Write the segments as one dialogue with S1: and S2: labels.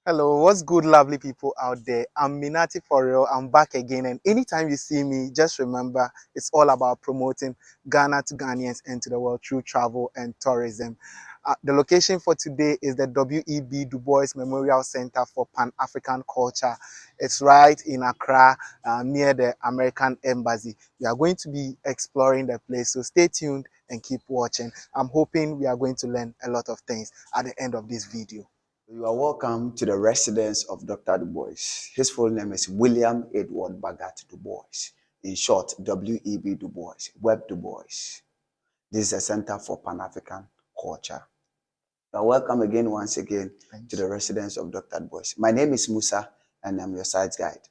S1: Hello, what's good, lovely people out there? I'm Minati for real. I'm back again, and anytime you see me, just remember it's all about promoting Ghana to Ghanaians and to the world through travel and tourism. The location for today is the W.E.B. Du Bois Memorial Centre for Pan-African Culture. It's right in Accra, near the American Embassy. We are going to be exploring the place, so stay tuned and keep watching. I'm hoping we are going to learn a lot of things at the end of this video.
S2: You are welcome to the residence of Dr. Du Bois. His full name is William Edward Bagat Du Bois. In short, W.E.B. Du Bois, W.E.B. Du Bois. This is a center for Pan-African culture. You are welcome once again to the residence of Dr. Du Bois. My name is Musa and I'm your site guide.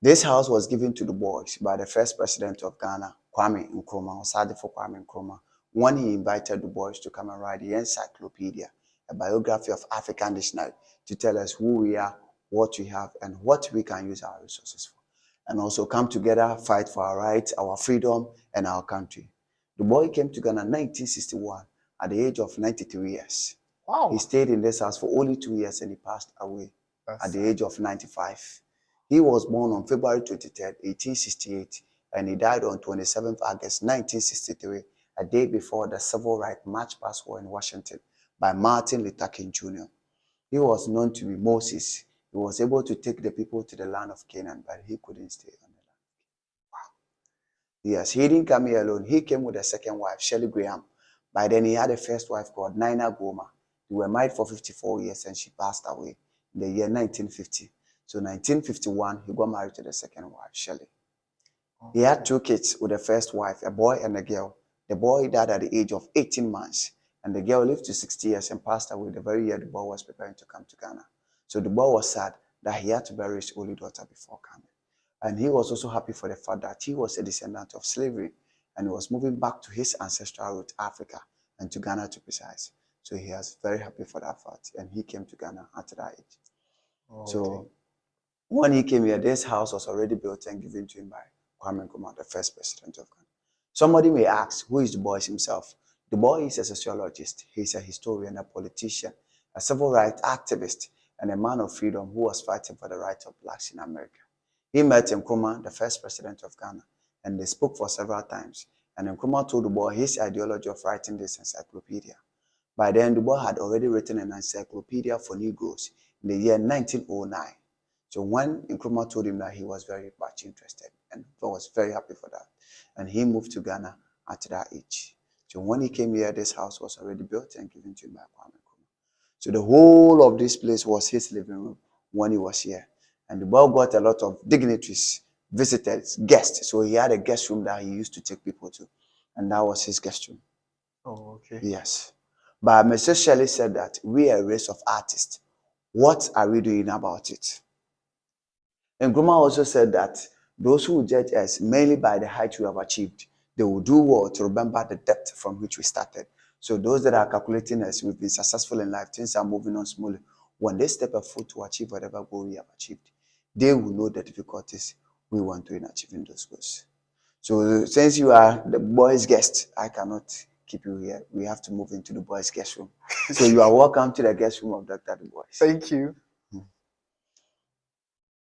S2: This house was given to Du Bois by the first president of Ghana, Kwame Nkrumah, Osadefo Kwame Nkrumah, when he invited Du Bois to come and write the encyclopedia, a biography of African dictionary, to tell us who we are, what we have, and what we can use our resources for. And also come together, fight for our rights, our freedom, and our country. Du Bois came to Ghana in 1961 at the age of 93 years.
S1: Wow.
S2: He stayed in this house for only 2 years and he passed away at the age of 95. He was born on February 23rd, 1868, and he died on 27th August 1963, a day before the Civil Rights March Past War in Washington by Martin Luther King Jr. He was known to be Moses. He was able to take the people to the land of Canaan, but he couldn't stay on the land. Wow. Yes, he didn't come here alone. He came with a second wife, Shirley Graham. By then, he had a first wife called Nina Goma. They were married for 54 years and she passed away in the year 1950. So 1951, he got married to the second wife, Shirley. He had 2 kids with the first wife, a boy and a girl. The boy died at the age of 18 months, and the girl lived to 60 years and passed away the very year the boy was preparing to come to Ghana. So the boy was sad that he had to bury his only daughter before coming. And he was also happy for the fact that he was a descendant of slavery, and he was moving back to his ancestral root, Africa, and to Ghana to precise. So he was very happy for that fact, and he came to Ghana at that age.
S1: Okay.
S2: So when he came here, this house was already built and given to him by Kwame Nkrumah, the first president of Ghana. Somebody may ask, who is Du Bois himself? Du Bois is a sociologist, he's a historian, a politician, a civil rights activist, and a man of freedom who was fighting for the rights of blacks in America. He met Nkrumah, the first president of Ghana, and they spoke for several times. And Nkrumah told Du Bois his ideology of writing this encyclopedia. By then, Du Bois had already written an encyclopedia for Negroes in the year 1909. So when Nkrumah told him that, he was very much interested and was very happy for that. And he moved to Ghana at that age. So when he came here, this house was already built and given to him by Kwame Nkrumah. So the whole of this place was his living room when he was here. And Du Bois got a lot of dignitaries, visitors, guests. So he had a guest room that he used to take people to. And that was his guest room.
S1: Oh, okay.
S2: Yes. But Mrs. Shirley said that we are a race of artists. What are we doing about it? And Nkrumah also said that those who judge us mainly by the height we have achieved, they will do well to remember the depth from which we started. So those that are calculating us, we've been successful in life, things are moving on smoothly. When they step a foot to achieve whatever goal we have achieved, they will know the difficulties we went through in achieving those goals. So since you are the boys' guest, I cannot keep you here. We have to move into the boys' guest room. So you are welcome to the guest room of Dr. Du Bois.
S1: Thank you.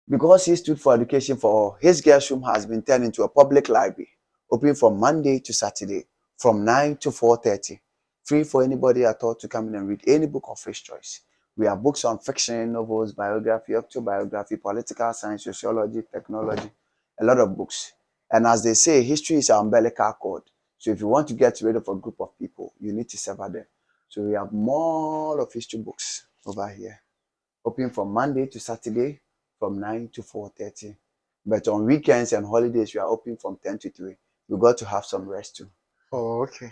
S2: Because he stood for education for all, his guest room has been turned into a public library, open from Monday to Saturday, from 9 to 4:30, free for anybody at all to come in and read any book of his choice. We have books on fiction, novels, biography, autobiography, political science, sociology, technology, a lot of books. And as they say, history is our umbilical cord. So if you want to get rid of a group of people, you need to sever them. So we have more of history books over here, open from Monday to Saturday, from 9 to 4:30. But on weekends and holidays, we are open from 10 to 3. We got to have some rest too.
S1: Oh, okay.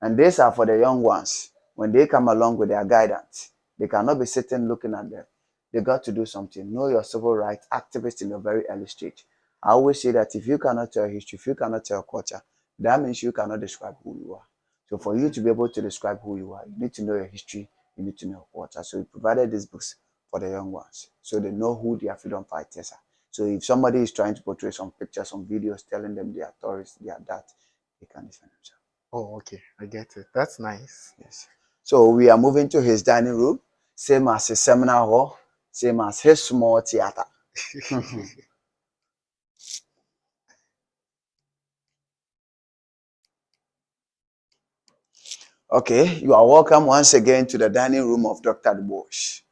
S2: And these are for the young ones. When they come along with their guidance, they cannot be sitting looking at them. They got to do something. Know your civil rights activist in a very early stage. I always say that if you cannot tell history, if you cannot tell culture, that means you cannot describe who you are. So for you to be able to describe who you are, you need to know your history, you need to know your culture. So we provided these books for the young ones, so they know who their freedom fighters are. So if somebody is trying to portray some pictures, some videos, telling them they are tourists, they are that, they can defend themselves.
S1: Oh, okay. I get it. That's nice.
S2: Yes. So we are moving to his dining room. same as his seminar hall, same as his small theater. Okay, you are welcome once again to the dining room of Dr. Du Bois.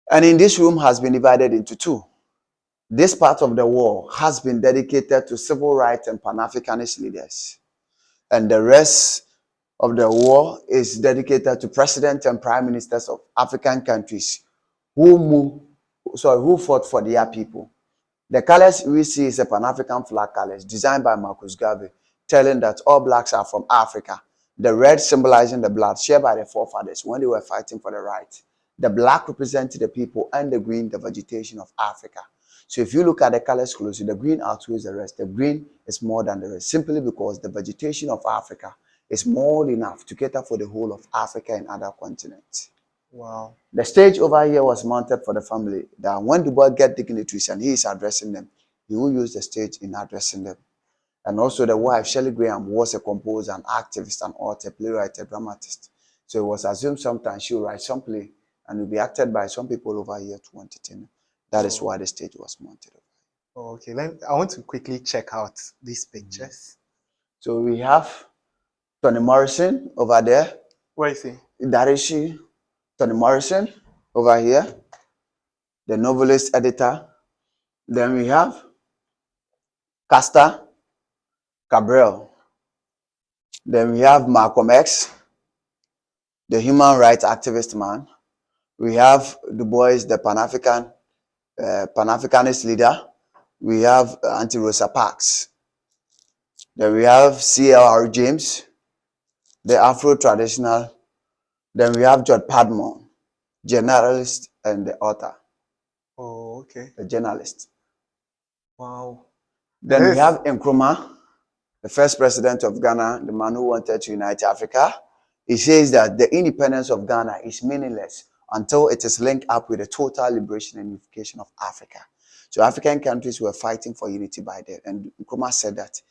S2: And in this room has been divided into two. This part of the wall has been dedicated to civil rights and Pan-Africanist leaders. And the rest of the wall is dedicated to presidents and prime ministers of African countries who fought for their people. The colors we see is a Pan-African flag colors designed by Marcus Garvey, telling that all blacks are from Africa. The red symbolizing the blood shared by the forefathers when they were fighting for the right. The black represented the people and the green the vegetation of Africa. So if you look at the colors closely, the green outweighs the rest. The green is more than the rest simply because the vegetation of Africa is more enough to cater for the whole of Africa and other continents.
S1: Wow.
S2: The stage over here was mounted for the family, that when Du Bois get dignitaries and he is addressing them, he will use the stage in addressing them. And also the wife, Shirley Graham, was a composer, an activist, an author, playwright, a dramatist. So it was assumed sometimes she will write some play and will be acted by some people over here to entertain. That is why the stage was mounted.
S1: Okay, I want to quickly check out these pictures.
S2: So we have Toni Morrison over there.
S1: Where is he?
S2: That is she. Toni Morrison over here, the novelist editor. Then we have Castor Cabral. Then we have Malcolm X, the human rights activist man. We have Du Bois, the Pan-Africanist leader. We have Auntie Rosa Parks. Then we have C.L.R. James, the Afro-traditional. Then we have George Padmore, journalist and the author.
S1: Oh, okay.
S2: The journalist.
S1: Wow.
S2: Then we have Nkrumah, the first president of Ghana, the man who wanted to unite Africa. He says that the independence of Ghana is meaningless until it is linked up with the total liberation and unification of Africa. So African countries were fighting for unity by then. And Nkrumah said that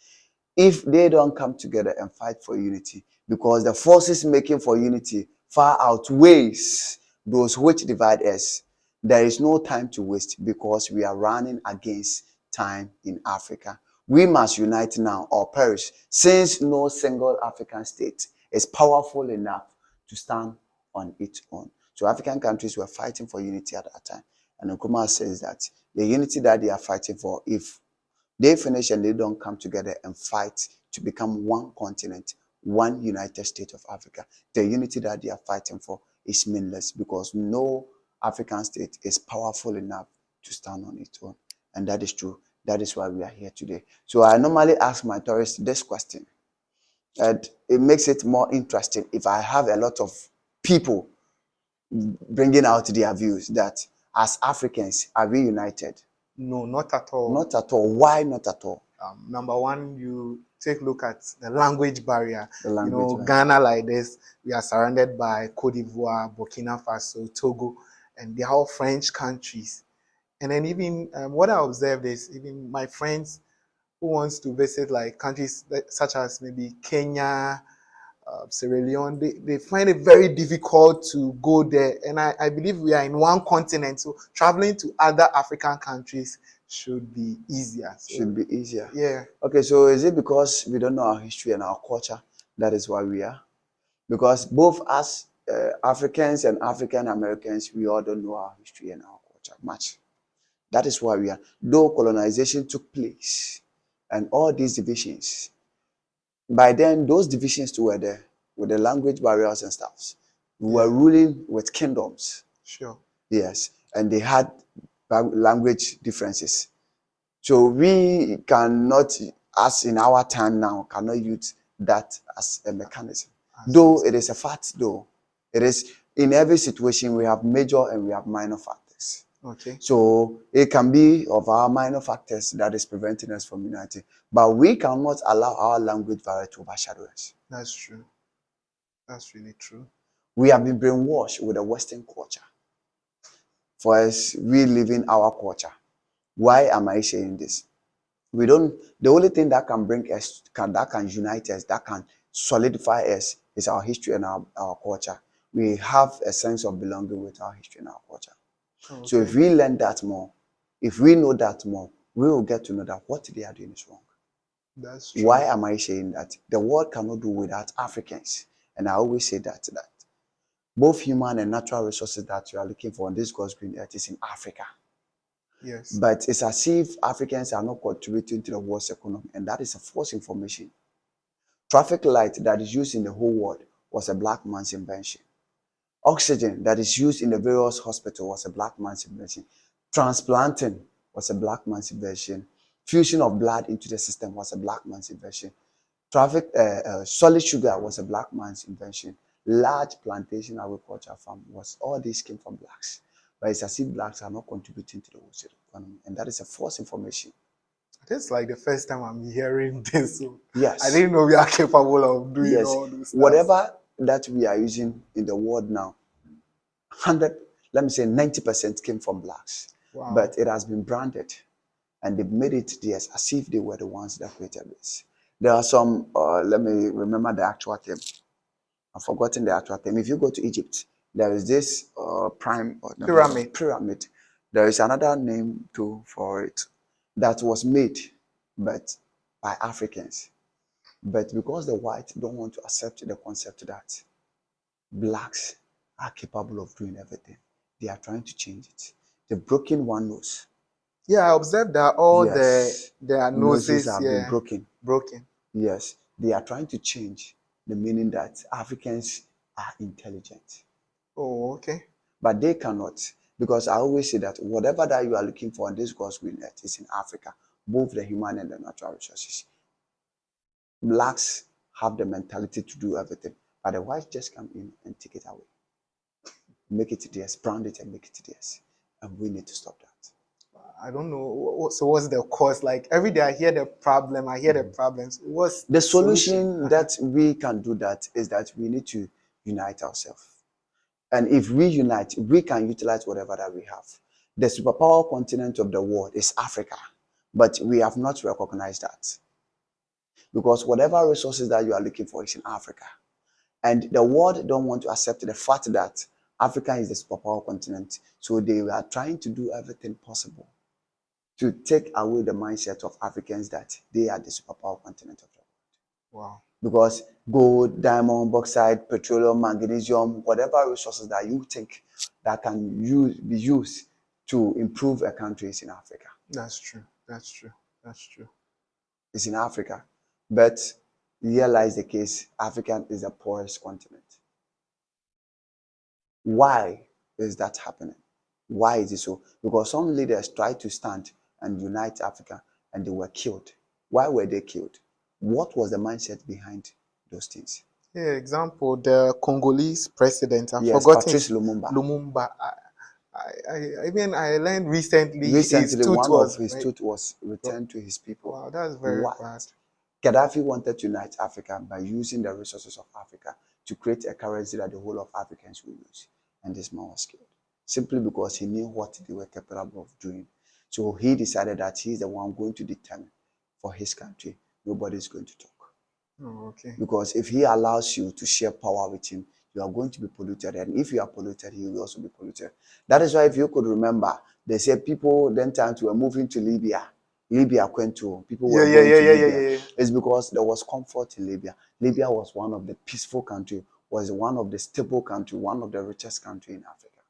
S2: if they don't come together and fight for unity, because the forces making for unity far outweighs those which divide us, there is no time to waste because we are running against time in Africa. We must unite now or perish, since no single African state is powerful enough to stand on its own. So African countries were fighting for unity at that time. And Nkrumah says that the unity that they are fighting for, if they finish and they don't come together and fight to become one continent, one United States of Africa, the unity that they are fighting for is meaningless because no African state is powerful enough to stand on its own. And that is true. That is why we are here today. So I normally ask my tourists this question. And it makes it more interesting if I have a lot of people bringing out their views that as Africans, are we united?
S1: No, not at all.
S2: Not at all. Why not at all?
S1: Number one, you take a look at the language barrier.
S2: Barrier.
S1: Ghana like this, we are surrounded by Cote d'Ivoire, Burkina Faso, Togo, and they're all French countries. And then even what I observed is even my friends who wants to visit like countries such as maybe Kenya, Sierra Leone, they find it very difficult to go there. And I believe we are in one continent, so traveling to other African countries should be easier.
S2: Should be easier.
S1: Yeah.
S2: Okay, so is it because we don't know our history and our culture? That is why we are. Because both us Africans and African Americans, we all don't know our history and our culture much. That is why we are. Though colonization took place and all these divisions, by then those divisions too were there with the language barriers and stuff. We were ruling with kingdoms.
S1: Sure.
S2: Yes, and they had language differences. So we cannot, as in our time now, cannot use that as a mechanism. Though it is a fact, though. It is in every situation we have major and we have minor factors.
S1: Okay.
S2: So it can be of our minor factors that is preventing us from unity. But we cannot allow our language barrier to overshadow us.
S1: That's true. That's really true.
S2: We have been brainwashed with the Western culture. For us, we live in our culture. Why am I saying this? The only thing that can bring us, that can unite us, that can solidify us is our history and our culture. we have a sense of belonging with our history and our culture.
S1: Oh,
S2: So
S1: okay.
S2: if we learn that more, if we know that more, we will get to know that what they are doing is wrong.
S1: That's true.
S2: Why am I saying that? The world cannot do without Africans. And I always say that both human and natural resources that you are looking for on this God's green earth is in Africa.
S1: Yes.
S2: But it's as if Africans are not contributing to the world's economy, and that is a false information. Traffic light that is used in the whole world was a black man's invention. Oxygen that is used in the various hospitals was a black man's invention. Transplanting was a black man's invention. Fusion of blood into the system was a black man's invention. Solid sugar was a black man's invention. Large plantation agriculture farm was, all these came from blacks. But it's as if blacks are not contributing to the world economy, and that is a false information.
S1: This is like the first time I'm hearing this. So
S2: Yes.
S1: I didn't know we are capable of doing
S2: Yes.
S1: all those stuff.
S2: Whatever that we are using in the world now, 100, let me say 90% came from blacks.
S1: Wow.
S2: But it has been branded and they've made it theirs as if they were the ones that created this. There are some, let me remember the actual term. I've forgotten the actual term. If you go to Egypt, there is this pyramid. There is another name too for it that was made but by Africans. But because the whites don't want to accept the concept that blacks are capable of doing everything, they are trying to change it. The broken one nose.
S1: Yeah, I observed that all
S2: Yes,
S1: their noses
S2: have been broken.
S1: Broken.
S2: Yes, they are trying to change the meaning that Africans are intelligent.
S1: Oh, okay.
S2: But they cannot, because I always say that whatever that you are looking for on this God's green earth is in Africa, both the human and the natural resources. Blacks have the mentality to do everything, but the whites just come in and take it away. Make it theirs, brand it and make it theirs. And we need to stop that.
S1: I don't know. So what's the cause? Like every day I hear the problem, I hear the problems. What's
S2: the solution that we can do that is that we need to unite ourselves. And if we unite, we can utilize whatever that we have. The superpower continent of the world is Africa, but we have not recognized that. Because whatever resources that you are looking for is in Africa. And the world don't want to accept the fact that Africa is the superpower continent. So they are trying to do everything possible to take away the mindset of Africans that they are the superpower continent of the world.
S1: Wow.
S2: Because gold, diamond, bauxite, petroleum, magnesium, whatever resources that you think that can be used to improve a country is in Africa.
S1: That's true. That's true. That's true.
S2: It's in Africa. But here lies the case, Africa is the poorest continent. Why is that happening? Why is it so? Because some leaders tried to stand and unite Africa and they were killed. Why were they killed? What was the mindset behind those things?
S1: Yeah, example, the Congolese president, I've
S2: Yes,
S1: forgotten.
S2: Patrice Lumumba.
S1: I learned recently his
S2: one
S1: was,
S2: of his tooth was returned to his people.
S1: Wow, that's very bad.
S2: Gaddafi wanted to unite Africa by using the resources of Africa to create a currency that the whole of Africans will use. And this man was killed simply because he knew what they were capable of doing. So he decided that he's the one going to determine for his country. Nobody's going to talk.
S1: Oh, okay.
S2: Because if he allows you to share power with him, you are going to be polluted. And if you are polluted, he will also be polluted. That is why, if you could remember, they said people then times were moving to Libya. Libya went to, people were going to Libya. It's because there was comfort in Libya. Libya was one of the peaceful countries, was one of the stable countries, one of the richest countries in Africa.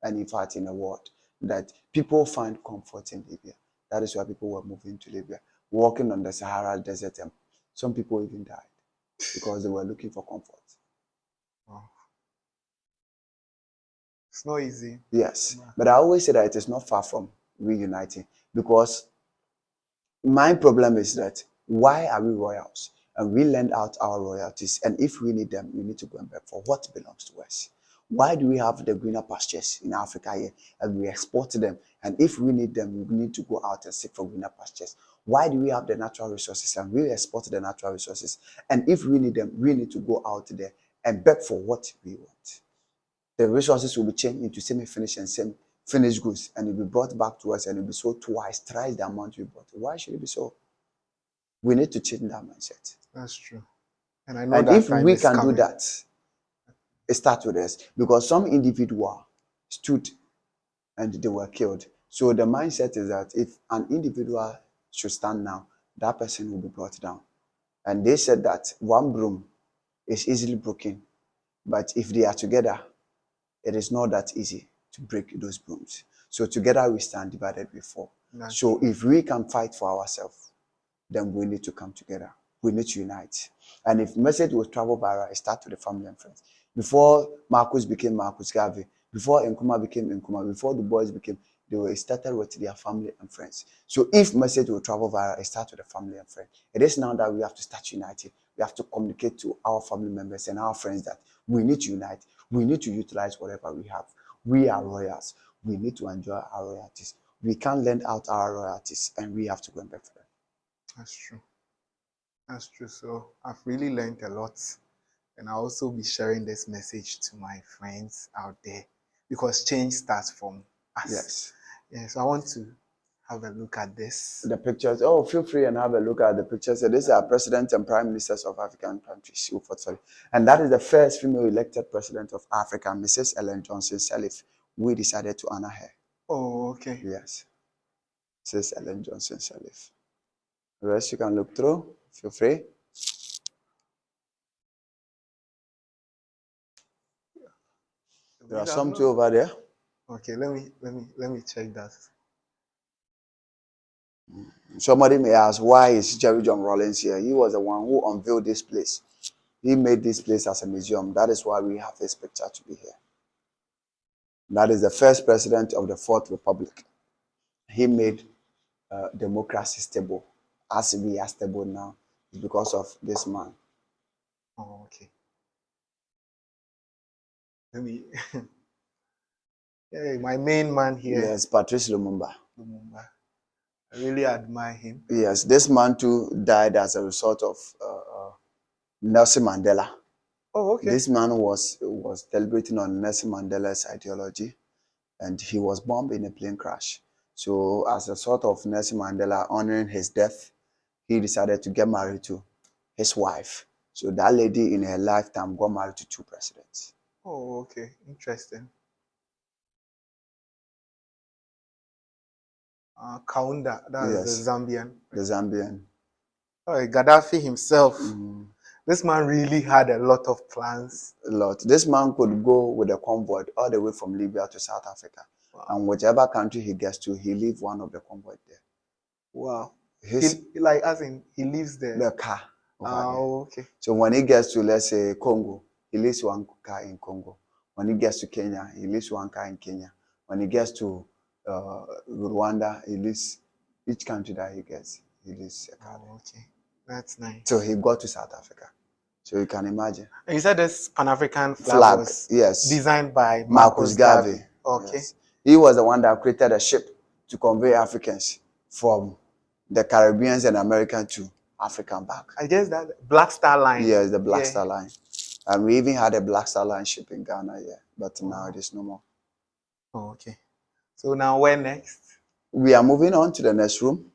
S2: And in fact, in the world, that people find comfort in Libya. That is why people were moving to Libya, walking on the Sahara Desert. And some people even died because they were looking for comfort.
S1: Wow. It's not easy.
S2: Yes, but I always say that it is not far from reuniting, because my problem is that why are we royals and we lend out our royalties, and if we need them, we need to go and beg for what belongs to us? Why do we have the greener pastures in Africa here and we export them, and if we need them, we need to go out and seek for greener pastures? Why do we have the natural resources and we export the natural resources, and if we need them, we need to go out there and beg for what we want? The resources will be changed into semi-finished and semi-finished goods, and it will be brought back to us, and it will be sold twice, thrice the amount we bought. Why should it be so? We need to change that mindset.
S1: That's true. And I know
S2: and
S1: that
S2: if
S1: time
S2: we
S1: is
S2: can
S1: coming.
S2: do that, It starts with us because some individual stood and they were killed. So the mindset is that if an individual should stand now, that person will be brought down. And they said that one broom is easily broken, but if they are together, it is not that easy to break those brooms. So together we stand, divided we fall.
S1: That's
S2: So
S1: true.
S2: if we can fight for ourselves, then we need to come together. We need to unite. And if message will travel viral, it starts with the family and friends. Before Marcus became Marcus Garvey, before Nkrumah became Nkrumah, before the boys became, it started with their family and friends. So if message will travel viral, it starts with the family and friends. It is now that we have to start uniting. We have to communicate to our family members and our friends that we need to unite. We need to utilize whatever we have. We are royals. We need to enjoy our royalties. We can't lend out our royalties and we have to go and beg for them.
S1: That's true. That's true. So I've really learned a lot. And I'll also be sharing this message to my friends out there because change starts from us.
S2: Yes.
S1: Yeah, so I want to have a look at this.
S2: The pictures. Oh, feel free and have a look at the pictures. So these are presidents and prime ministers of African countries. And that is the first female elected president of Africa, Mrs. Ellen Johnson Sirleaf. We decided to honor her.
S1: Oh, okay.
S2: Yes. Mrs. Ellen Johnson Sirleaf. The rest you can look through. Feel free. There are some too over there.
S1: Okay, let me check that.
S2: Somebody may ask, why is Jerry John Rawlings here? He was the one who unveiled this place. He made this place as a museum. That is why we have this picture to be here. That is the first president of the Fourth Republic. He made democracy stable. As we are stable now, it's because of this man.
S1: Oh, okay. Let me. Hey, my main man here.
S2: Yes, Patrice Lumumba.
S1: Lumumba. I really admire him.
S2: Yes, this man too died as a result of Nelson Mandela.
S1: Oh, okay.
S2: This man was deliberating on Nelson Mandela's ideology, and he was bombed in a plane crash. So as a sort of Nelson Mandela honoring his death, he decided to get married to his wife. So that lady in her lifetime got married to 2 presidents.
S1: Oh, okay. Interesting. Kaunda, that's
S2: Yes.
S1: the Zambian.
S2: The Zambian.
S1: Oh, Gaddafi himself. This man really had a lot of plans.
S2: A lot. This man could go with a convoy all the way from Libya to South Africa.
S1: Wow.
S2: And whichever country he gets to, he leaves one of the convoy there.
S1: Wow.
S2: His,
S1: like as in he lives there.
S2: the car over there.
S1: Oh, okay.
S2: So when he gets to, let's say, Congo, he leaves one car in Congo. When he gets to Kenya, he leaves one car in Kenya. When he gets to Rwanda, he leaves each country that he gets, he leaves a car.
S1: Oh, okay. That's nice.
S2: So he got to South Africa. So you can imagine.
S1: And you said this Pan-African flag was
S2: yes,
S1: designed by
S2: Marcus Garvey.
S1: Okay.
S2: Yes. He was the one that created a ship to convey Africans from the Caribbeans and Americans to African back.
S1: I guess that Black Star Line.
S2: Yes, the Black Star Line. And we even had a Black Star Line ship in Ghana, but now it is no more.
S1: Oh, okay. So now where next?
S2: We are moving on to the next room.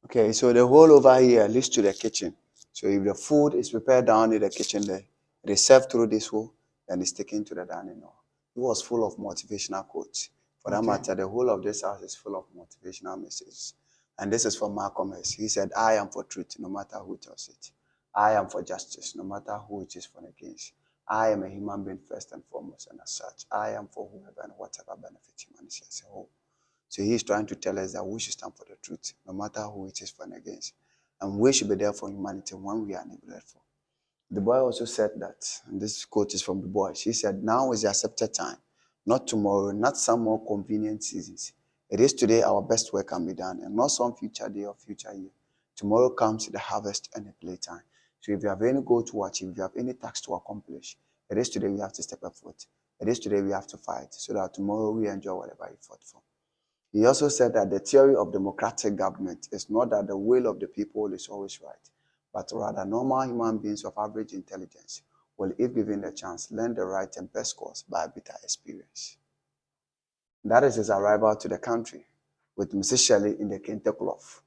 S2: Okay, so the hole over here leads to the kitchen. So if the food is prepared down in the kitchen there, it is served through this hole and is taken to the dining hall. It was full of motivational quotes. For that matter, the whole of this house is full of motivational messages. And this is from Malcolm X. He said, I am for truth, no matter who tells it. I am for justice, no matter who it is for and against. I am a human being first and foremost, and as such, I am for whoever and whatever benefits humanity as a whole. So he's trying to tell us that we should stand for the truth, no matter who it is for and against. And we should be there for humanity when we are neglected for. Du Bois also said that, and this quote is from Du Bois, he said, now is the accepted time, not tomorrow, not some more convenient seasons. It is today our best work can be done, and not some future day or future year. Tomorrow comes the harvest and the playtime. So if you have any goal to achieve, if you have any task to accomplish, It is today we have to step up foot. It is today we have to fight so that tomorrow we enjoy whatever you fought for. He also said that the theory of democratic government is not that the will of the people is always right, but rather normal human beings of average intelligence will, if given the chance, learn the right and best course by bitter experience. That is his arrival to the country with Mrs. Shirley in the Kente cloth.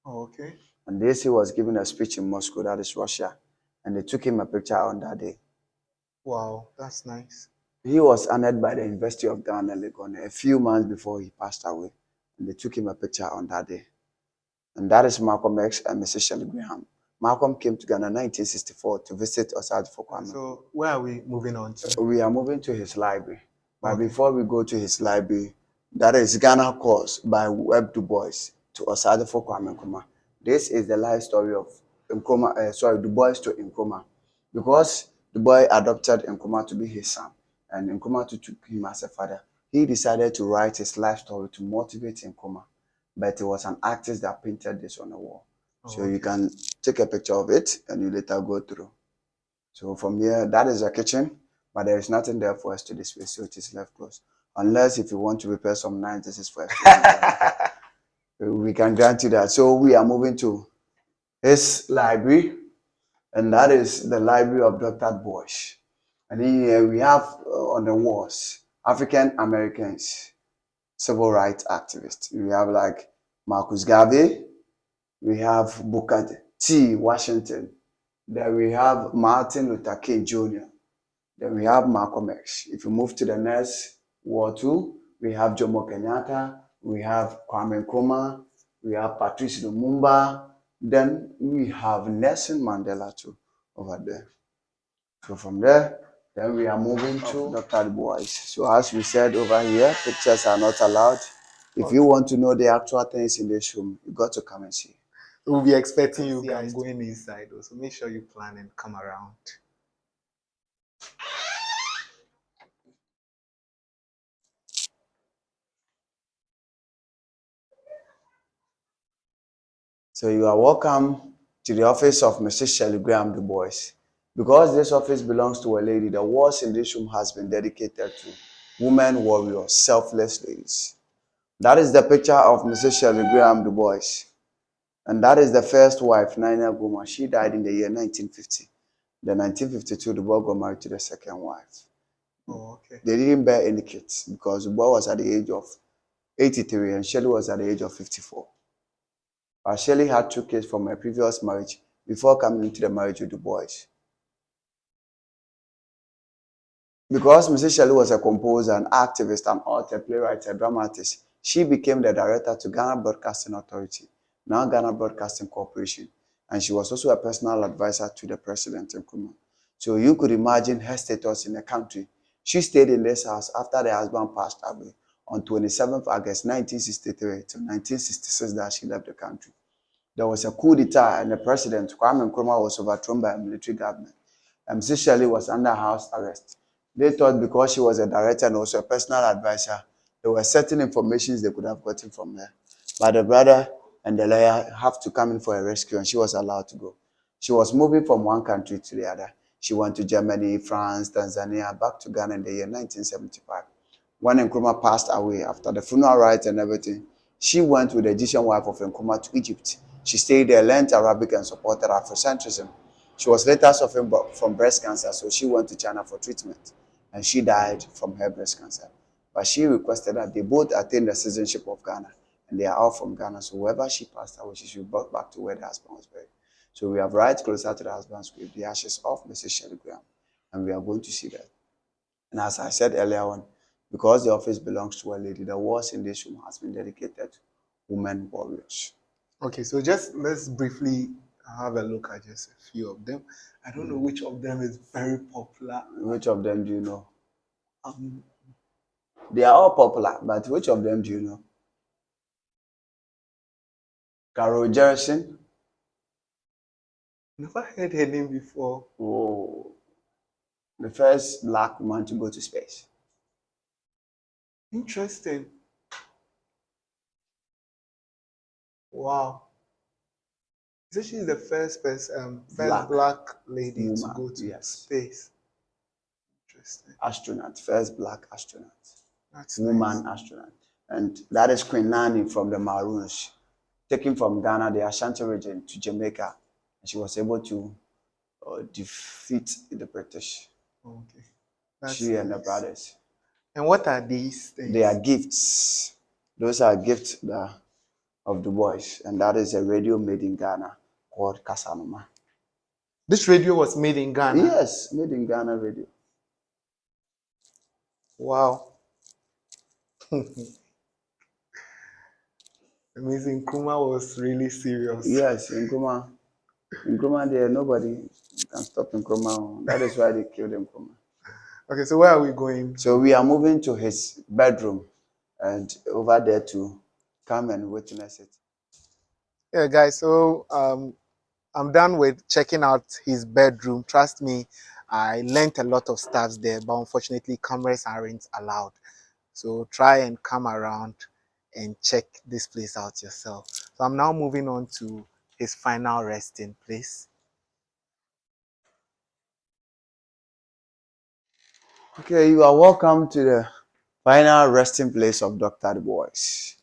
S1: Oh, okay.
S2: And this he was giving a speech in Moscow, that is Russia, and they took him a picture on that day.
S1: Wow, that's nice.
S2: He was honored by the University of Ghana, Legon, a few months before he passed away, and they took him a picture on that day. And that is Malcolm X and Mrs. Shirley Graham. Malcolm came to Ghana in 1964 to visit Osagyefo Kwame.
S1: So where are we moving on to?
S2: We are moving to his library. But
S1: Okay.
S2: before we go to his library, that is Ghana Course by W.E.B. Du Bois to Osagyefo Kwame Nkrumah. This is the life story of Nkrumah, Du Bois to Nkrumah. Because Du Bois adopted Nkrumah to be his son, and Nkrumah took him as a father, he decided to write his life story to motivate Nkrumah. But it was an artist that painted this on the wall. So you can take a picture of it and you later go through. So from here, that is the kitchen, but there is nothing there for us to display, so it is left closed. Unless if you want to repair some knives, this is for us. We can grant you that. So we are moving to his library, and that is the library of Dr. Bosch. And here we have on the walls African Americans, civil rights activists. We have like Marcus Garvey, we have Booker T. Washington, then we have Martin Luther King Jr., then we have Malcolm X. If you move to the next War II, we have Jomo Kenyatta, we have Kwame Nkrumah, we have Patrice Lumumba, then we have Nelson Mandela too over there. So from there, then we are moving to Dr. Du Bois. So as we said over here, pictures are not allowed. If you want to know the actual things in this room, you got to come and see.
S1: We'll be expecting you guys. I'm going inside, so make sure you plan and come around.
S2: So you are welcome to the office of Mrs. Shirley Graham Du Bois. Because this office belongs to a lady, the walls in this room has been dedicated to women warriors, selfless ladies. That is the picture of Mrs. Shirley Graham Du Bois. And that is the first wife, Nina Goma. She died in the year 1950. Then 1952, Du Bois got married to the second wife.
S1: Oh, okay.
S2: They didn't bear any kids because Du Bois was at the age of 83 and Shirley was at the age of 54. Shirley had 2 kids from her previous marriage before coming into the marriage with Du Bois. Because Mrs. Shirley was a composer, an activist, an author, playwright, a dramatist, she became the director to Ghana Broadcasting Authority, now Ghana Broadcasting Corporation, and she was also a personal advisor to the President Nkrumah. So you could imagine her status in the country. She stayed in this house after the husband passed away on 27th August 1963 to 1966 that she left the country. There was a coup d'etat and the President, Kwame Nkrumah, was overthrown by a military government. Mrs. Shirley was under house arrest. They thought because she was a director and also a personal advisor, there were certain informations they could have gotten from her. But the brother and the lawyer have to come in for a rescue and she was allowed to go. She was moving from one country to the other. She went to Germany, France, Tanzania, back to Ghana in the year 1975. When Nkrumah passed away, after the funeral rites and everything, she went with the Egyptian wife of Nkrumah to Egypt. She stayed there, learned Arabic and supported Afrocentrism. She was later suffering from breast cancer, so she went to China for treatment. And she died from her breast cancer. But she requested that they both attain the citizenship of Ghana. And they are all from Ghana, so wherever she passed away, she should be brought back to where the husband was buried. So we have right closer to the husband's grave, the ashes of Mrs. Shirley Graham. And we are going to see that. And as I said earlier on, because the office belongs to a lady, the walls in this room has been dedicated to women warriors.
S1: Okay, so just let's briefly have a look at just a few of them. I don't know which of them is very popular.
S2: Which of them do you know? They are all popular, but which of them do you know? Carol Jerison?
S1: Never heard her name before.
S2: Oh, the first black woman to go to space.
S1: Interesting. Wow. So she's the first person, first black lady to go to space.
S2: astronaut, first black astronaut,
S1: That's
S2: woman
S1: nice.
S2: astronaut. And that is Queen Nanny from the Maroons, taken from Ghana, the Ashanti region, to Jamaica. And she was able to defeat the British,
S1: Okay. That's
S2: she and her
S1: nice.
S2: brothers.
S1: And what are these
S2: They are
S1: things?
S2: gifts. Those are gifts of Du Bois, and that is a radio made in Ghana called Casanoma.
S1: This radio was made in Ghana.
S2: Yes, made in Ghana radio.
S1: Wow. Amazing. Kuma was really serious.
S2: Yes, Nkrumah there, nobody can stop Nkrumah. That is why they killed Nkrumah.
S1: Okay, so where are we going to?
S2: So we are moving to his bedroom and over there to come and witness it.
S1: Yeah, guys, so I'm done with checking out his bedroom. Trust me, I learned a lot of stuff there, but unfortunately, cameras aren't allowed. So try and come around and check this place out yourself. So I'm now moving on to his final resting place.
S2: Okay, you are welcome to the final resting place of Dr. Du Bois.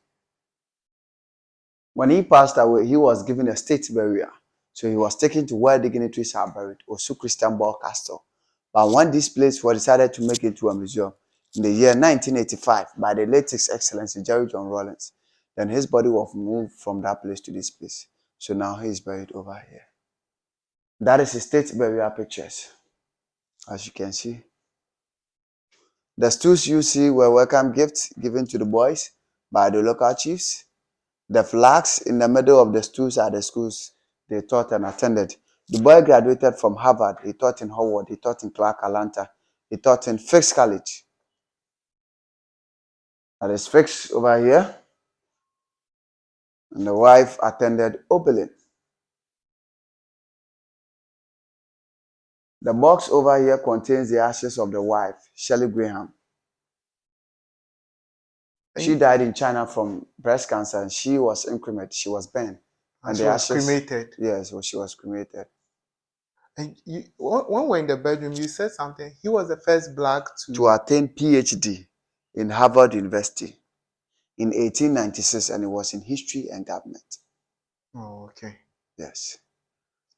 S2: When he passed away, he was given a state burial. So he was taken to where dignitaries are buried, Osu Christian Ball Castle. But when this place was decided to make it into a museum in the year 1985 by the late His Excellency Jerry John Rawlings, then his body was moved from that place to this place. So now he is buried over here. That is his state burial pictures, as you can see. The stools you see were welcome gifts given to the boys by the local chiefs. The flags in the middle of the stools are the schools they taught and attended. The boy graduated from Harvard. He taught in Howard. He taught in Clark Atlanta. He taught in Fisk College. That is Fisk over here. And the wife attended Oberlin. The box over here contains the ashes of the wife, Shirley Graham. She died in China from breast cancer, and she was cremated. She was burned.
S1: And she was cremated.
S2: Yes, well, she was cremated.
S1: And when we're in the bedroom, you said something. He was the first black
S2: To attain PhD in Harvard University in 1896, and it was in history and government.
S1: Oh, okay.
S2: Yes.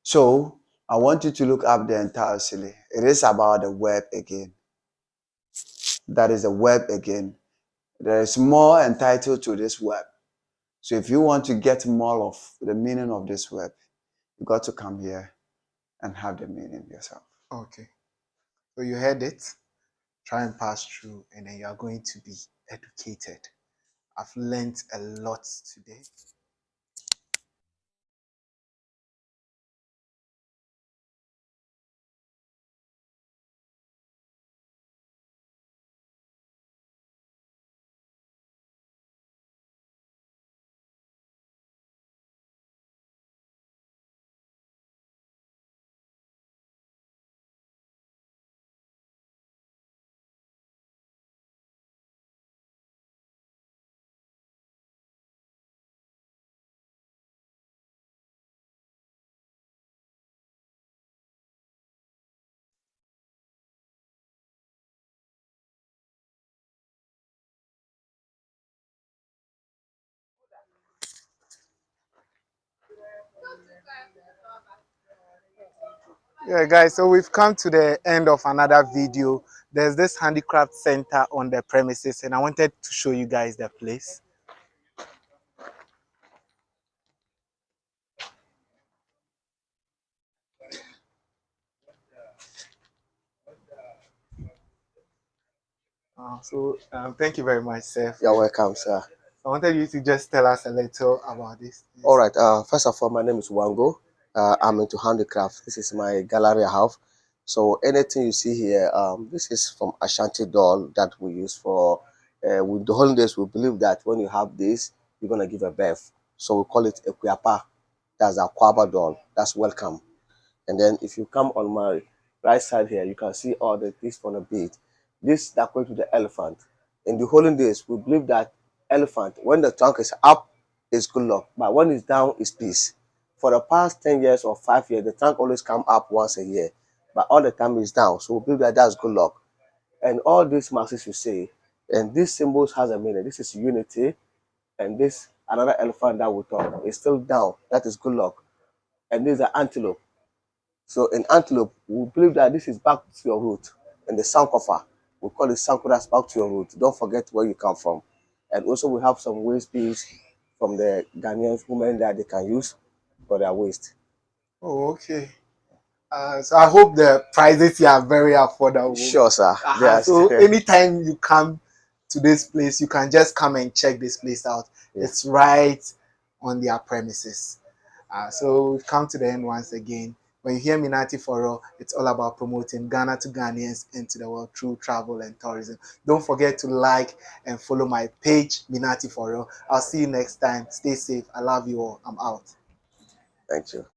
S2: So I want you to look up the entire ceiling. It is about the web again. That is the web again. There is more entitled to this web. So if you want to get more of the meaning of this web, you got to come here and have the meaning yourself.
S1: Okay. So you heard it. Try and pass through, and then you are going to be educated. I've learned a lot today. Yeah, guys, so we've come to the end of another video. There's this handicraft center on the premises, and I wanted to show you guys the place. Thank you very much, sir.
S3: You're welcome, sir.
S1: I wanted you to just tell us a little about this.
S3: All right. First of all, my name is Wango. I'm into handicraft. This is my gallery I have. So anything you see here, this is from Ashanti doll that we use for. With the holidays, we believe that when you have this, you're gonna give a birth. So we call it a kuyapa. That's a kwaba doll. That's welcome. And then if you come on my right side here, you can see all the things from the bead. This that going to the elephant. In the holy days, we believe that elephant, when the trunk is up, is good luck, but when it's down, is peace. For the past 10 years or 5 years, the trunk always come up once a year, but all the time is down. So we believe that that's good luck. And all these masses you see, and these symbols has a meaning. This is unity, and this another elephant that we talk is still down. That is good luck. And this is an antelope. So in antelope, we believe that this is back to your root. And the sankofa, we call it sankoras back to your root. Don't forget where you come from. And also we have some waist beads from the Ghanaian women that they can use for their waist.
S1: Oh, okay. So I hope the prices here are very affordable.
S3: Sure, sir.
S1: So anytime you come to this place, you can just come and check this place out.
S3: Yeah.
S1: It's right on their premises. So we've come to the end once again. When you hear Minati Foro, it's all about promoting Ghana to Ghanaians into the world through travel and tourism. Don't forget to like and follow my page, Minati Foro. I'll see you next time. Stay safe. I love you all. I'm out.
S3: Thank you.